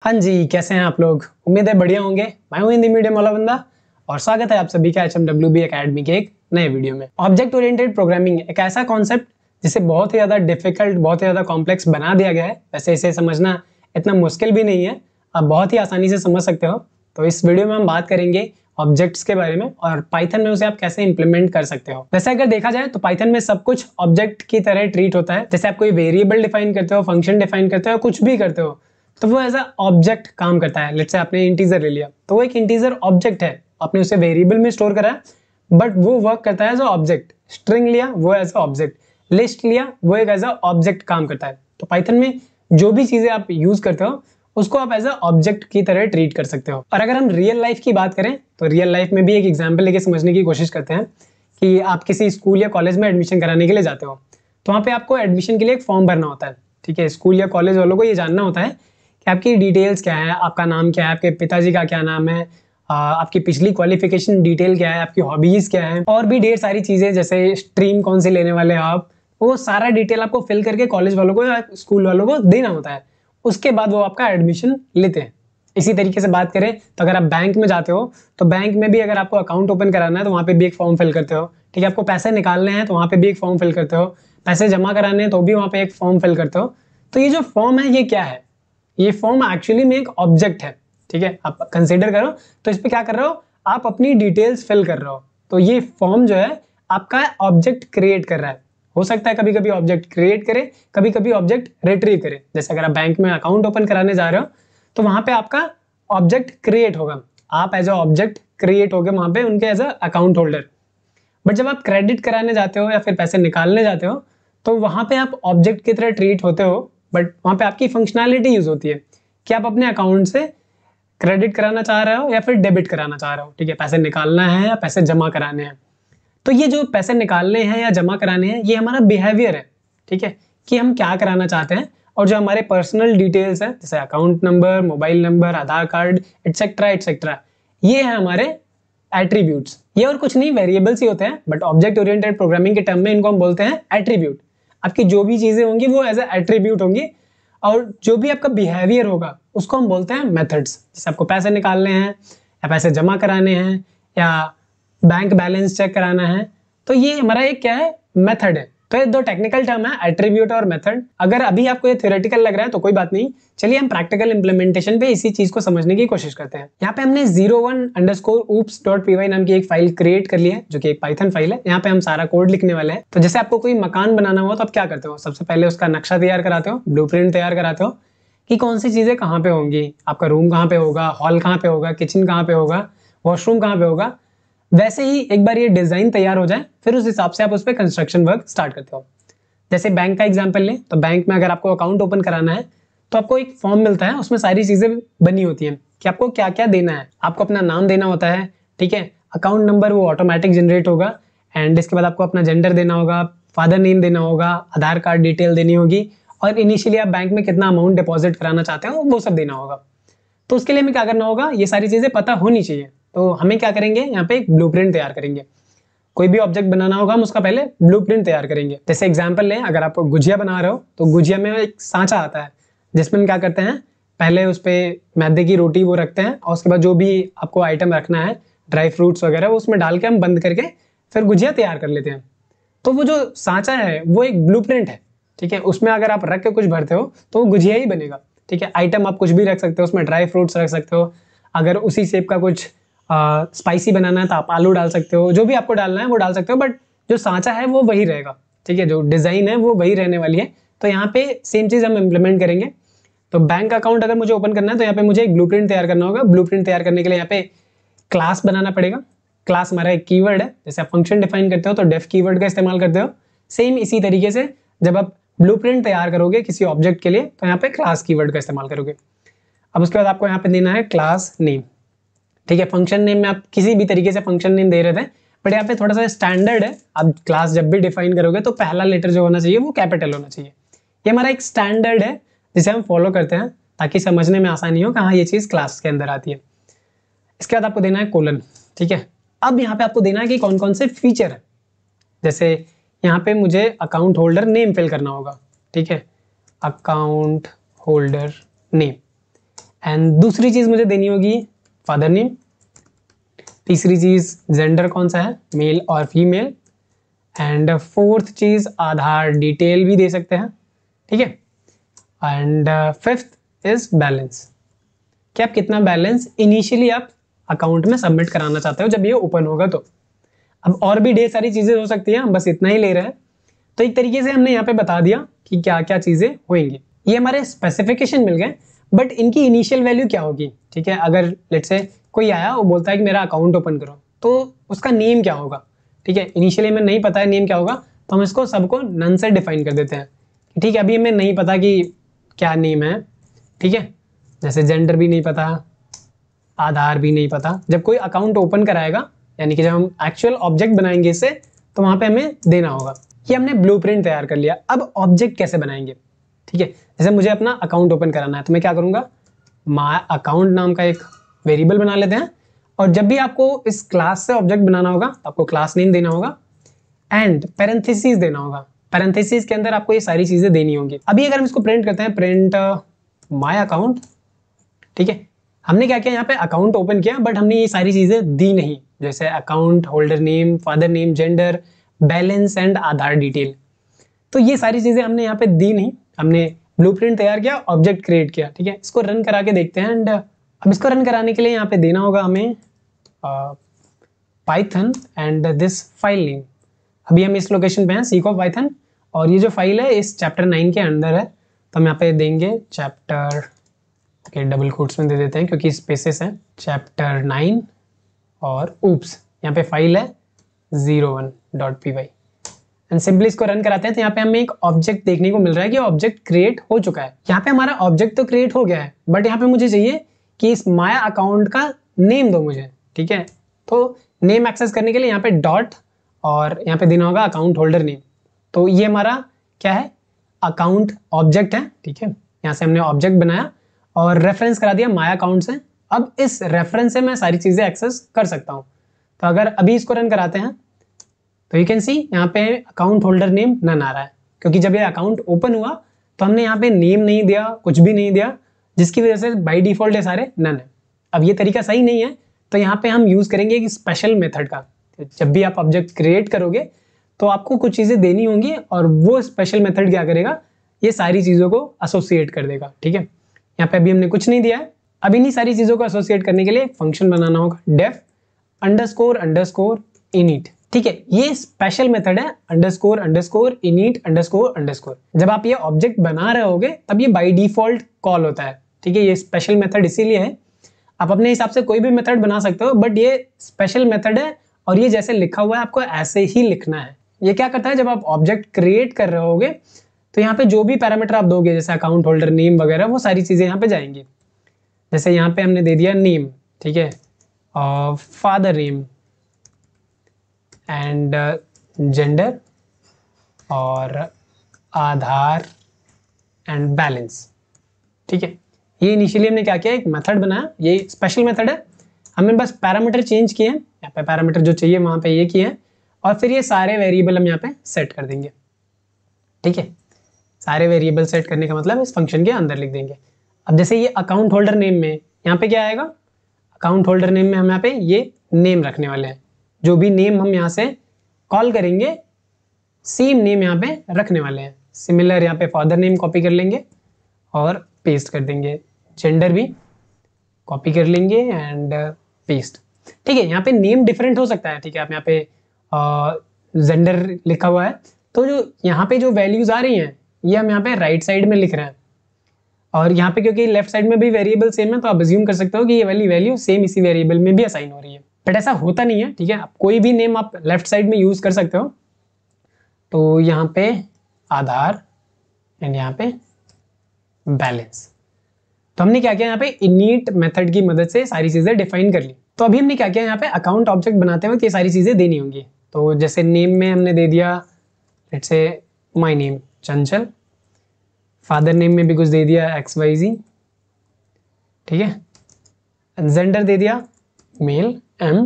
हाँ जी, कैसे हैं आप लोग? उम्मीद है बढ़िया होंगे। मैं हूँ हिंदी मीडियम वाला बंदा और स्वागत है आप सभी का HMWB एकेडमी के एक नए वीडियो में। ऑब्जेक्ट ओरिएंटेड प्रोग्रामिंग एक ऐसा कॉन्सेप्ट जिसे बहुत ही ज़्यादा डिफिकल्ट, बहुत ही ज़्यादा कॉम्प्लेक्स बना दिया गया है। वैसे इसे समझना इतना मुश्किल भी नहीं है, आप बहुत ही आसानी से समझ सकते हो। तो इस वीडियो में हम बात करेंगे ऑब्जेक्ट्स के बारे में और पाइथन में उसे आप कैसे इंप्लीमेंट कर सकते हो। वैसे अगर देखा जाए तो पाइथन में सब कुछ ऑब्जेक्ट की तरह ट्रीट होता है। जैसे आप कोई वेरिएबल डिफाइन करते हो, फंक्शन डिफाइन करते हो, कुछ भी करते हो तो वो एज अ ऑब्जेक्ट काम करता है। लेट्स से आपने इंटीजर ले लिया तो वो एक इंटीजर ऑब्जेक्ट है, आपने उसे वेरिएबल में स्टोर करा है बट वो वर्क करता है एज अ ऑब्जेक्ट। स्ट्रिंग लिया वो एज अ ऑब्जेक्ट, लिस्ट लिया वो एक एज अ ऑब्जेक्ट काम करता है। तो पाइथन में जो भी चीजें आप यूज करते हो उसको आप एज अ ऑब्जेक्ट की तरह ट्रीट कर सकते हो। और अगर हम रियल लाइफ की बात करें तो रियल लाइफ में भी एक एग्जाम्पल लेके समझने की कोशिश करते हैं कि आप किसी स्कूल या कॉलेज में एडमिशन कराने के लिए जाते हो तो वहाँ पे आपको एडमिशन के लिए एक फॉर्म भरना होता है। ठीक है, स्कूल या कॉलेज वालों को ये जानना होता है कि आपकी डिटेल्स क्या है, आपका नाम क्या है, आपके पिताजी का क्या नाम है, आपकी पिछली क्वालिफिकेशन डिटेल क्या है, आपकी हॉबीज क्या है और भी ढेर सारी चीजें जैसे स्ट्रीम कौन सी लेने वाले हो आप, वो सारा डिटेल आपको फिल करके कॉलेज वालों को या स्कूल वालों को देना होता है। उसके बाद वो आपका एडमिशन लेते हैं। इसी तरीके से बात करें तो अगर आप बैंक में जाते हो तो बैंक में भी अगर आपको अकाउंट ओपन कराना है तो वहाँ पे भी एक फॉर्म फिल करते हो। ठीक है, आपको पैसे निकालने हैं तो वहाँ पे भी एक फॉर्म फिल करते हो, पैसे जमा कराने हैं तो भी वहाँ पे एक फॉर्म फिल करते हो। तो ये जो फॉर्म है ये क्या है? ये फॉर्म एक्चुअली में एक ऑब्जेक्ट है। ठीक है, आप कंसीडर करो तो इस पे क्या कर रहे हो, आप अपनी डिटेल्स फिल कर रहे हो। तो ये फॉर्म जो है आपका ऑब्जेक्ट क्रिएट कर रहा है। हो सकता है कभी कभी ऑब्जेक्ट क्रिएट करे, कभी कभी ऑब्जेक्ट रिट्रीव करे। जैसे अगर आप बैंक में अकाउंट ओपन कराने जा रहे हो तो वहां पे आपका ऑब्जेक्ट क्रिएट होगा, आप एज अ ऑब्जेक्ट क्रिएट होगे वहां पे उनके as a account holder. But जब आप क्रेडिट कराने जाते हो या फिर पैसे निकालने जाते हो तो वहां पे आप ऑब्जेक्ट की तरह ट्रीट होते हो बट वहां पे आपकी फंक्शनैलिटी यूज होती है कि आप अपने अकाउंट से क्रेडिट कराना चाह रहे हो या फिर डेबिट कराना चाह रहे हो। ठीक है, पैसे निकालना है या पैसे जमा कराने हैं। तो ये जो पैसे निकालने हैं या जमा कराने हैं ये हमारा बिहेवियर है। ठीक है, कि हम क्या कराना चाहते हैं और जो हमारे पर्सनल डिटेल्स है जैसे अकाउंट नंबर, मोबाइल नंबर, आधार कार्ड एटसेट्रा एटसेट्रा, ये है हमारे एट्रीब्यूट्स। ये और कुछ नहीं, वेरिएबल्स ही होते हैं बट ऑब्जेक्ट ओरिएंटेड प्रोग्रामिंग के टर्म में इनको हम बोलते हैं एट्रीब्यूट। आपकी जो भी चीजें होंगी वो एज एट्रीब्यूट होंगी और जो भी आपका बिहेवियर होगा उसको हम बोलते हैं मेथड्स। जैसे आपको पैसे निकालने हैं या पैसे जमा कराने हैं या बैंक बैलेंस चेक कराना है तो ये हमारा एक क्या है, मेथड है। तो ये दो टेक्निकल टर्म है, एट्रीब्यूट और मेथड। अगर अभी आपको ये थ्योरेटिकल लग रहा है तो कोई बात नहीं, चलिए हम प्रैक्टिकल इंप्लीमेंटेशन पे इसी चीज को समझने की कोशिश करते हैं। यहाँ पे हमने 01_oops.py नाम की एक फाइल क्रिएट कर ली है जो कि एक पाइथन फाइल है। यहाँ पे हम सारा कोड लिखने वाले हैं। तो जैसे आपको कोई मकान बनाना हो तो आप क्या करते हो, सबसे पहले उसका नक्शा तैयार कराते हो, ब्लूप्रिंट तैयार कराते हो कि कौन सी चीजें कहाँ पे होंगी, आपका रूम कहाँ पे होगा, हॉल कहाँ पे होगा, किचन कहाँ पे होगा, वॉशरूम कहाँ पे होगा। वैसे ही एक बार ये डिजाइन तैयार हो जाए फिर उस हिसाब से आप उस पर कंस्ट्रक्शन वर्क स्टार्ट करते हो। जैसे बैंक का एग्जांपल लें तो बैंक में अगर आपको अकाउंट ओपन कराना है तो आपको एक फॉर्म मिलता है, उसमें सारी चीजें बनी होती हैं कि आपको क्या क्या देना है। आपको अपना नाम देना होता है, ठीक है, अकाउंट नंबर वो ऑटोमेटिक जनरेट होगा एंड इसके बाद आपको अपना जेंडर देना होगा, फादर नेम देना होगा, आधार कार्ड डिटेल देनी होगी और इनिशियली आप बैंक में कितना अमाउंट डिपॉजिट कराना चाहते हो वो सब देना होगा। तो उसके लिए हमें क्या करना होगा, ये सारी चीजें पता होनी चाहिए। तो हमें क्या करेंगे, यहाँ पे एक ब्लूप्रिंट तैयार करेंगे। कोई भी ऑब्जेक्ट बनाना होगा हम उसका पहले ब्लूप्रिंट तैयार करेंगे। जैसे एग्जांपल लें, अगर आप गुजिया बना रहे हो तो गुजिया में एक सांचा आता है जिसमें हम क्या करते हैं, पहले उस पर मैदे की रोटी वो रखते हैं और उसके बाद जो भी आपको आइटम रखना है, ड्राई फ्रूट्स वगैरह, वो उसमें डाल के हम बंद करके फिर गुजिया तैयार कर लेते हैं। तो वो जो सांचा है वो एक ब्लूप्रिंट है। ठीक है, उसमें अगर आप रख के कुछ भरते हो तो वो गुजिया ही बनेगा। ठीक है, आइटम आप कुछ भी रख सकते हो, उसमें ड्राई फ्रूट्स रख सकते हो, अगर उसी शेप का कुछ स्पाइसी बनाना है तो आप आलू डाल सकते हो, जो भी आपको डालना है वो डाल सकते हो बट जो सांचा है वो वही रहेगा। ठीक है, जो डिजाइन है वो वही रहने वाली है। तो यहाँ पे सेम चीज हम इम्प्लीमेंट करेंगे। तो बैंक अकाउंट अगर मुझे ओपन करना है तो यहाँ पे मुझे एक ब्लूप्रिंट तैयार करना होगा। ब्लूप्रिंट तैयार करने के लिए यहाँ पे क्लास बनाना पड़ेगा। क्लास हमारा एक कीवर्ड है, जैसे आप फंक्शन डिफाइन करते हो तो डेफ कीवर्ड का इस्तेमाल करते हो। सेम इसी तरीके से जब आप ब्लूप्रिंट तैयार करोगे किसी ऑब्जेक्ट के लिए तो यहाँ पे क्लास कीवर्ड का इस्तेमाल करोगे। अब उसके बाद आपको यहाँ पे देना है क्लास नेम। ठीक है, फंक्शन नेम में आप किसी भी तरीके से फंक्शन नेम दे रहे थे बट यहाँ पे थोड़ा सा स्टैंडर्ड है, आप क्लास जब भी डिफाइन करोगे तो पहला लेटर जो होना चाहिए वो कैपिटल होना चाहिए। ये हमारा एक स्टैंडर्ड है जिसे हम फॉलो करते हैं ताकि समझने में आसानी हो कहाँ ये चीज क्लास के अंदर आती है। इसके बाद आपको देना है कोलन। ठीक है, अब यहाँ पे आपको देना है कि कौन कौन से फीचर है। जैसे यहाँ पे मुझे अकाउंट होल्डर नेम फिल करना होगा। ठीक है, अकाउंट होल्डर नेम, एंड दूसरी चीज मुझे देनी होगी फादर नेम, तीसरी चीज जेंडर कौन सा है, मेल और फीमेल, एंड फोर्थ चीज आधार डिटेल भी दे सकते हैं, ठीक है। एंड फिफ्थ इज बैलेंस, कि आप कितना बैलेंस इनिशियली आप अकाउंट में सबमिट कराना चाहते हो जब ये ओपन होगा। तो अब और भी ढेर सारी चीजें हो सकती हैं, हम बस इतना ही ले रहे हैं। तो एक तरीके से हमने यहाँ पे बता दिया कि क्या क्या चीजें होंगी। ये हमारे स्पेसिफिकेशन मिल गए, बट इनकी इनिशियल वैल्यू क्या होगी, ठीक है। अगर लेट्स से कोई आया वो बोलता है कि मेरा अकाउंट ओपन करो, तो उसका नेम क्या होगा, ठीक है। इनिशियली हमें नहीं पता है नेम क्या होगा, तो हम इसको सबको नन से डिफाइन कर देते हैं, ठीक है। अभी हमें नहीं पता कि क्या नेम है, ठीक है। जैसे जेंडर भी नहीं पता, आधार भी नहीं पता। जब कोई अकाउंट ओपन कराएगा, यानी कि जब हम एक्चुअल ऑब्जेक्ट बनाएंगे इससे, तो वहां पे हमें देना होगा। ये हमने ब्लूप्रिंट तैयार कर लिया। अब ऑब्जेक्ट कैसे बनाएंगे, ठीक है। जैसे मुझे अपना अकाउंट ओपन कराना है, तो मैं क्या करूंगा, माय अकाउंट नाम का एक वेरिएबल बना लेते हैं। और जब भी आपको इस क्लास से ऑब्जेक्ट बनाना होगा, तो आपको क्लास नेम देना होगा एंड पैरेंथेसिस देना होगा। पैरेंथेसिस के अंदर आपको ये सारी चीजें देनी होंगी। अभी अगर हम इसको प्रिंट करते हैं, प्रिंट माय अकाउंट, ठीक है। हमने क्या किया, यहाँ पे अकाउंट ओपन किया, बट हमने ये सारी चीजें दी नहीं, जैसे account holder name, father name, gender, balance and Aadhaar detail. तो ये सारी चीजें हमने यहाँ पे दी नहीं। हमने ब्लूप्रिंट तैयार किया, ऑब्जेक्ट क्रिएट किया, ठीक है। इसको रन करा के देखते हैं। एंड अब इसको रन कराने के लिए यहाँ पे देना होगा हमें Python and this file name. अभी हम इस लोकेशन पे हैं, सीक ऑफ पाइथन, और ये जो फाइल है इस चैप्टर 9 के अंदर है। तो हम यहाँ पे देंगे चैप्टर के डबल कोट्स में दे देते हैं क्योंकि स्पेसेस हैं, चैप्टर 9 और ऊप्स, यहाँ पे फाइल है 01.py एंड सिंपली इसको रन कराते हैं। तो यहाँ पे हमें एक ऑब्जेक्ट देखने को मिल रहा है कि ऑब्जेक्ट क्रिएट हो चुका है। यहाँ पे हमारा ऑब्जेक्ट तो क्रिएट हो गया है, बट यहाँ पे मुझे चाहिए कि इस माय अकाउंट का नेम दो मुझे, ठीक है। तो नेम एक्सेस करने के लिए यहाँ पे डॉट और यहाँ पे देना होगा अकाउंट होल्डर नेम। तो ये हमारा क्या है, अकाउंट ऑब्जेक्ट है, ठीक है। यहाँ से हमने ऑब्जेक्ट बनाया और रेफरेंस करा दिया माय अकाउंट से। अब इस रेफरेंस से मैं सारी चीजें एक्सेस कर सकता हूँ। तो अगर अभी इसको रन कराते हैं, तो यू कैन सी यहाँ पे अकाउंट होल्डर नेम नन आ रहा है, क्योंकि जब ये अकाउंट ओपन हुआ तो हमने यहाँ पे नेम नहीं दिया, कुछ भी नहीं दिया, जिसकी वजह से बाय डिफॉल्ट ये सारे नन है। अब ये तरीका सही नहीं है, तो यहाँ पे हम यूज करेंगे एक स्पेशल मेथड का। जब भी आप ऑब्जेक्ट क्रिएट करोगे तो आपको कुछ चीजें देनी होंगी, और वो स्पेशल मेथड क्या करेगा, ये सारी चीजों को एसोसिएट कर देगा, ठीक है। यहाँ पे अभी हमने कुछ नहीं दिया है। अब इन्हीं सारी चीजों को एसोसिएट करने के लिए एक फंक्शन बनाना होगा, डेफ अंडरस्कोर अंडरस्कोर इनिट, ठीक है। ये स्पेशल मेथड है, underscore underscore init underscore underscore. जब आप ये ऑब्जेक्ट बना रहे होगे तब ये बाय डिफॉल्ट कॉल होता है, ठीक है। ये स्पेशल मेथड इसीलिए है, आप अपने हिसाब से कोई भी मेथड बना सकते हो, बट ये स्पेशल मेथड है और ये जैसे लिखा हुआ है आपको ऐसे ही लिखना है। ये क्या करता है, जब आप ऑब्जेक्ट क्रिएट कर रहे होगे तो यहाँ पे जो भी पैरामीटर आप दोगे, जैसे अकाउंट होल्डर नेम वगैरह, वो सारी चीजें यहाँ पे जाएंगी। जैसे यहाँ पे हमने दे दिया नेम, ठीक है, और फादर नेम एंड जेंडर और आधार एंड बैलेंस, ठीक है। ये इनिशियली हमने क्या किया, एक मेथड बनाया, ये स्पेशल मेथड है। हमने बस पैरामीटर चेंज किए हैं, यहाँ पे पैरामीटर जो चाहिए वहां पे ये किए हैं, और फिर ये सारे वेरिएबल हम यहाँ पे सेट कर देंगे, ठीक है। सारे वेरिएबल सेट करने का मतलब इस फंक्शन के अंदर लिख देंगे। अब जैसे ये अकाउंट होल्डर नेम में यहाँ पे क्या आएगा, अकाउंट होल्डर नेम में हम यहाँ पे ये नेम रखने वाले हैं। जो भी नेम हम यहाँ से कॉल करेंगे, सेम नेम यहाँ पे रखने वाले हैं। सिमिलर यहाँ पे फादर नेम कॉपी कर लेंगे और पेस्ट कर देंगे, जेंडर भी कॉपी कर लेंगे एंड पेस्ट, ठीक है। यहाँ पे नेम डिफरेंट हो सकता है, ठीक है। आप यहाँ पे जेंडर लिखा हुआ है, तो जो यहाँ पे जो वैल्यूज आ रही हैं ये हम यहाँ पे राइट साइड में लिख रहे हैं, और यहाँ पे क्योंकि लेफ्ट साइड में भी वेरिएबल सेम है, तो आप अज्यूम कर सकते हो कि ये वाली वैल्यू सेम इसी वेरिएबल में भी असाइन हो रही है। बट ऐसा होता नहीं है, ठीक है। आप कोई भी नेम आप लेफ्ट साइड में यूज कर सकते हो। तो यहाँ पे आधार एंड यहाँ पे बैलेंस। तो हमने क्या किया, यहाँ पे इनिट मेथड की मदद से सारी चीजें डिफाइन कर ली। तो अभी हमने क्या किया, यहाँ पे अकाउंट ऑब्जेक्ट बनाते वक्त ये सारी चीजें देनी होंगी। तो जैसे नेम में हमने दे दिया, let's say my name Chanchal, father name में भी कुछ दे दिया XYZ, ठीक है। जेंडर दे दिया मेल M,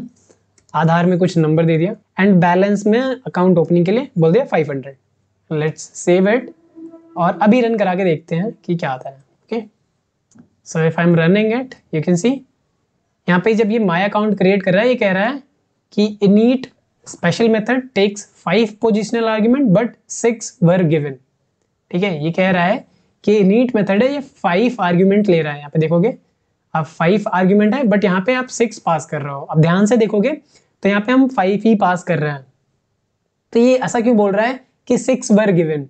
आधार में कुछ नंबर दे दिया, एंड बैलेंस में अकाउंट ओपनिंग के लिए बोल दिया 500। लेट्स सेव इट और अभी रन करा के देखते हैं कि क्या आता है, okay. So if I am running it, you can see यहाँ पे जब ये माय अकाउंट क्रिएट कर रहा है, ये कह रहा है कि init special method takes 5 positional argument but 6 were given. ठीक है, ये कह रहा है कि इनिट मेथड है, ये 5 आर्ग्यूमेंट ले रहा है। यहाँ पे देखोगे आप 5 आर्ग्यूमेंट है, बट यहाँ पे आप 6 पास कर रहे हो। अब ध्यान से देखोगे तो यहाँ पे हम 5 ही पास कर रहे हैं। तो ये ऐसा क्यों बोल रहा है कि 6 वर गिवन?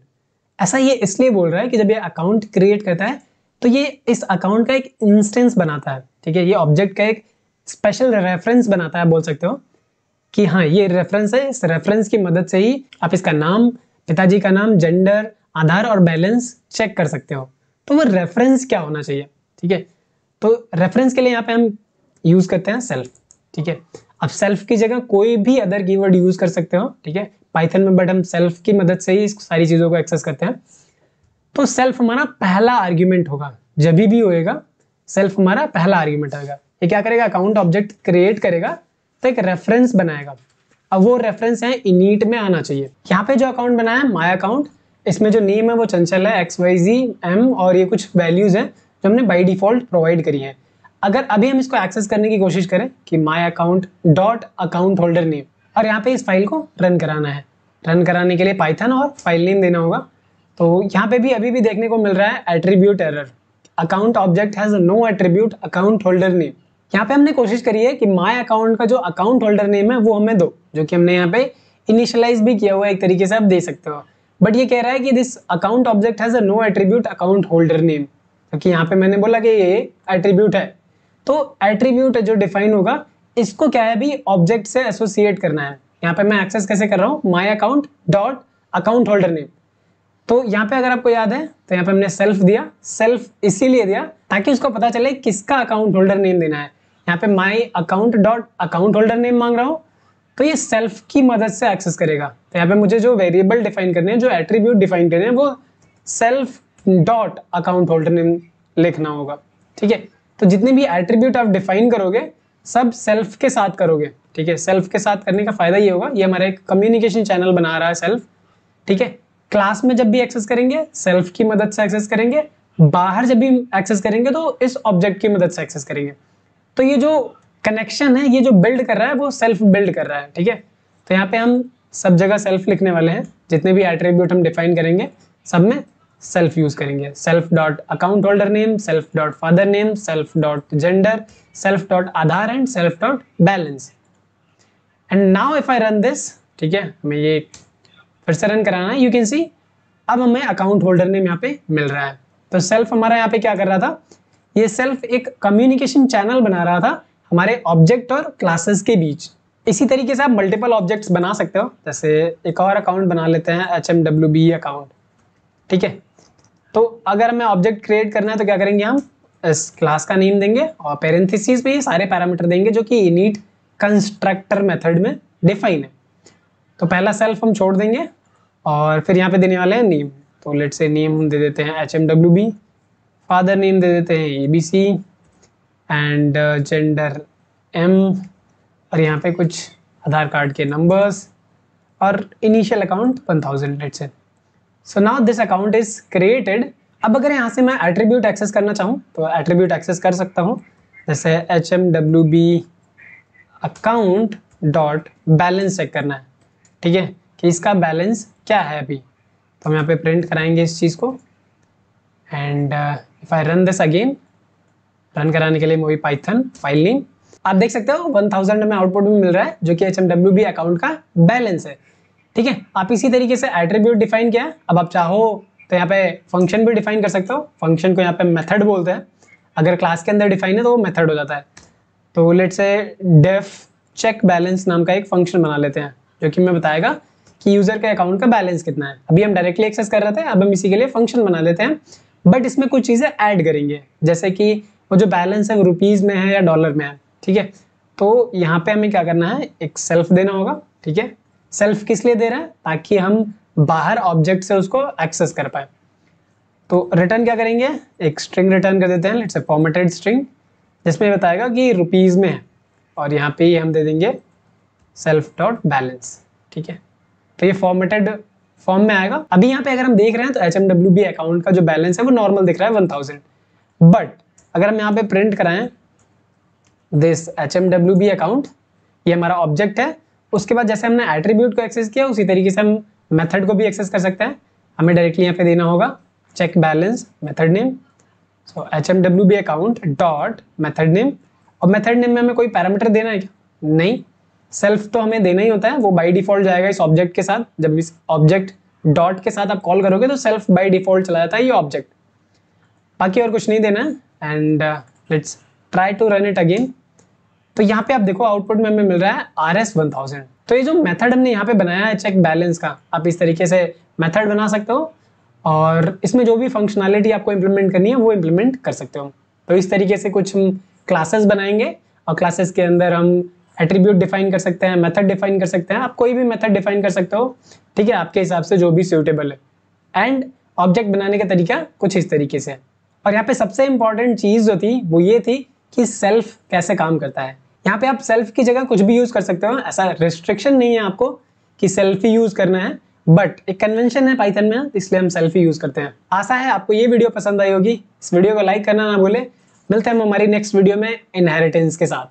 ऐसा ये इसलिए बोल रहा है कि जब ये अकाउंट क्रिएट करता है तो ये इस अकाउंट का एक इंस्टेंस बनाता है। ठीक है, ये ऑब्जेक्ट का एक स्पेशल रेफरेंस बनाता है, बोल सकते हो कि हाँ ये रेफरेंस है। इस रेफरेंस की मदद से ही आप इसका नाम, पिताजी का नाम, जेंडर, आधार और बैलेंस चेक कर सकते हो। तो वो रेफरेंस क्या होना चाहिए? ठीक है, तो रेफरेंस के लिए यहाँ पे हम यूज करते हैं सेल्फ। ठीक है, अब सेल्फ की जगह कोई भी अदर कीवर्ड यूज कर सकते हो। ठीक है, पाइथन में, बट हम सेल्फ की मदद से ही सारी चीजों को एक्सेस करते हैं। तो सेल्फ हमारा पहला आर्ग्यूमेंट होगा, जब भी होएगा सेल्फ हमारा पहला आर्ग्यूमेंट होगा। ये क्या करेगा? अकाउंट ऑब्जेक्ट क्रिएट करेगा तो एक रेफरेंस बनाएगा। अब वो रेफरेंस है इनिट में आना चाहिए। यहाँ पे जो अकाउंट बनाया है माय अकाउंट, इसमें जो नेम है वो चंचल है, XYZ और ये कुछ वैल्यूज है जो हमने बाई डिफॉल्ट प्रोवाइड करी है। अगर अभी हम इसको एक्सेस करने की कोशिश करें कि my account dot account holder name, और यहाँ पे इस फाइल को रन कराना है। रन कराने के लिए पाइथन और फाइल नेम देना होगा। तो यहाँ पे भी अभी भी देखने को मिल रहा है attribute error, account object has no attribute account holder name. यहाँ पे हमने कोशिश करी है कि माय अकाउंट का जो अकाउंट होल्डर नेम है वो हमें दो, जो कि हमने यहाँ पे इनिशियलाइज भी किया हुआ है, एक तरीके से आप दे सकते हो। बट ये कह रहा है कि this account object has no attribute account holder name, क्योंकि यहाँ पे मैंने बोला कि ये एट्रीब्यूट है। तो एट्रीब्यूट जो डिफाइन होगा, इसको क्या है भी ऑब्जेक्ट से एसोसिएट करना है। यहाँ पे मैं एक्सेस कैसे कर रहा हूँ? My account dot account holder name. तो यहाँ पे अगर आपको याद है तो यहाँ पे हमने सेल्फ दिया। सेल्फ इसीलिए दिया ताकि उसको पता चले किसका अकाउंट होल्डर नेम देना है। यहाँ पे my account dot account holder name मांग रहा हूँ, तो ये सेल्फ की मदद से एक्सेस करेगा। तो यहाँ पे मुझे जो वेरिएबल डिफाइन करने हैं, जो एट्रीब्यूट डिफाइन करने हैं, वो self dot account holder name लिखना होगा। ठीक है, तो जितने भी एट्रीब्यूट आप डिफाइन करोगे सब सेल्फ के साथ करोगे। ठीक है, सेल्फ के साथ करने का फायदा ये होगा, ये हमारा एक कम्युनिकेशन चैनल बना रहा है सेल्फ। ठीक है, क्लास में जब भी एक्सेस करेंगे सेल्फ की मदद से एक्सेस करेंगे, बाहर जब भी एक्सेस करेंगे तो इस ऑब्जेक्ट की मदद से एक्सेस करेंगे। तो ये जो कनेक्शन है, ये जो बिल्ड कर रहा है वो सेल्फ बिल्ड कर रहा है। ठीक है, तो यहाँ पे हम सब जगह सेल्फ लिखने वाले हैं। जितने भी एट्रीब्यूट हम डिफाइन करेंगे सब में सेल्फ यूज करेंगे। Self dot account holder name, self dot father name, self dot gender, self dot Aadhaar and self dot balance. And now if I run this, ठीक है, हमें ये फिर से रन कराना है। यू कैन सी अब हमें अकाउंट होल्डर नेम यहाँ पे मिल रहा है। तो सेल्फ हमारा यहाँ पे क्या कर रहा था? ये सेल्फ एक कम्युनिकेशन चैनल बना रहा था हमारे ऑब्जेक्ट और क्लासेस के बीच। इसी तरीके से आप मल्टीपल ऑब्जेक्ट्स बना सकते हो। जैसे एक और अकाउंट बना लेते हैं, HMWB अकाउंट। ठीक है, तो अगर हमें ऑब्जेक्ट क्रिएट करना है तो क्या करेंगे? हम इस क्लास का नेम देंगे और पेरेंथेसिस में ये सारे पैरामीटर देंगे जो कि इनिट कंस्ट्रक्टर मेथड में डिफाइन है। तो पहला सेल्फ हम छोड़ देंगे और फिर यहाँ पे देने वाले हैं नेम। तो लेट्स से नेम हम दे देते हैं HMWB, फादर नेम दे देते हैं ABC एंड जेंडर M, और यहाँ पे कुछ आधार कार्ड के नंबर्स और initial account 1000 let's say. So now this account is created. अब अगर यहाँ से मैं एट्रीब्यूट एक्सेस करना चाहूँ तो एट्रीब्यूट एक्सेस कर सकता हूँ। जैसे HMWB account dot balance check करना है। ठीक है, कि इसका बैलेंस क्या है अभी। तो हम यहाँ पे प्रिंट कराएंगे इस चीज़ को। And if I run this again, run कराने के लिए वही पाइथन फाइल नेम, आप देख सकते हो 1000 में आउटपुट में मिल रहा है जो कि HMWB अकाउंट का बैलेंस है। ठीक है, आप इसी तरीके से एट्रीब्यूट डिफाइन किया है। अब आप चाहो तो यहाँ पे फंक्शन भी डिफाइन कर सकते हो। फंक्शन को यहाँ पे मेथड बोलते हैं। अगर क्लास के अंदर डिफाइन है तो वो मेथड हो जाता है। तो let's say def check balance नाम का एक फंक्शन बना लेते हैं जो कि हमें बताएगा कि यूजर के अकाउंट का बैलेंस कितना है। अभी हम डायरेक्टली एक्सेस कर रहे थे, अब हम इसी के लिए फंक्शन बना लेते हैं, बट इसमें कुछ चीज़ें ऐड करेंगे। जैसे कि वो जो बैलेंस है वो रुपीज़ में है या डॉलर में है। ठीक है, तो यहाँ पे हमें क्या करना है? एक सेल्फ देना होगा। ठीक है, सेल्फ किस लिए दे रहा है? ताकि हम बाहर ऑब्जेक्ट से उसको एक्सेस कर पाए। तो रिटर्न क्या करेंगे? एक स्ट्रिंग रिटर्न कर देते हैं, लेट्स से फॉर्मेटेड स्ट्रिंग, जिसमें बताएगा कि रुपीज़ में है, और यहाँ पे हम दे देंगे सेल्फ डॉट बैलेंस। ठीक है, तो ये फॉर्मेटेड फॉर्म में आएगा। अभी यहाँ पे अगर हम देख रहे हैं तो HMWB अकाउंट का जो बैलेंस है वो नॉर्मल दिख रहा है 1000, बट अगर हम यहाँ पे प्रिंट कराएं दिस HMWB अकाउंट, ये हमारा ऑब्जेक्ट है। उसके बाद जैसे हमने एट्रीब्यूट को एक्सेस किया उसी तरीके से हम मेथड को भी एक्सेस कर सकते हैं। हमें डायरेक्टली यहाँ पे देना होगा चेक बैलेंस मेथड नेम, सो HMWB account dot method name. और मेथड नेम में हमें कोई पैरामीटर देना है क्या? नहीं, सेल्फ तो हमें देना ही होता है, वो बाय डिफॉल्ट जाएगा इस ऑब्जेक्ट के साथ। जब इस ऑब्जेक्ट डॉट के साथ आप कॉल करोगे तो सेल्फ बाय डिफॉल्ट चला जाता है ये ऑब्जेक्ट, बाकी और कुछ नहीं देना है। And let's try to run it again. तो यहाँ पे आप देखो आउटपुट में हमें मिल रहा है RS1000। तो ये जो मेथड हमने यहाँ पे बनाया है चेक बैलेंस का, आप इस तरीके से मेथड बना सकते हो और इसमें जो भी फंक्शनैलिटी आपको इंप्लीमेंट करनी है वो इंप्लीमेंट कर सकते हो। तो इस तरीके से कुछ हम क्लासेस बनाएंगे और क्लासेस के अंदर हम एट्रीब्यूट डिफाइन कर सकते हैं, मेथड डिफाइन कर सकते हैं। आप कोई भी मेथड डिफाइन कर सकते हो, ठीक है, आपके हिसाब से जो भी सूटेबल है। एंड ऑब्जेक्ट बनाने का तरीका कुछ इस तरीके से। और यहाँ पे सबसे इंपॉर्टेंट चीज़ जो थी वो ये थी कि सेल्फ कैसे काम करता है। यहाँ पे आप सेल्फ की जगह कुछ भी यूज कर सकते हो, ऐसा रिस्ट्रिक्शन नहीं है आपको कि सेल्फ ही यूज करना है, बट एक कन्वेंशन है पाइथन में, इसलिए हम सेल्फ ही यूज करते हैं। आशा है आपको ये वीडियो पसंद आई होगी। इस वीडियो को लाइक करना ना भूले। मिलते हैं हम हमारी नेक्स्ट वीडियो में इनहेरिटेंस के साथ।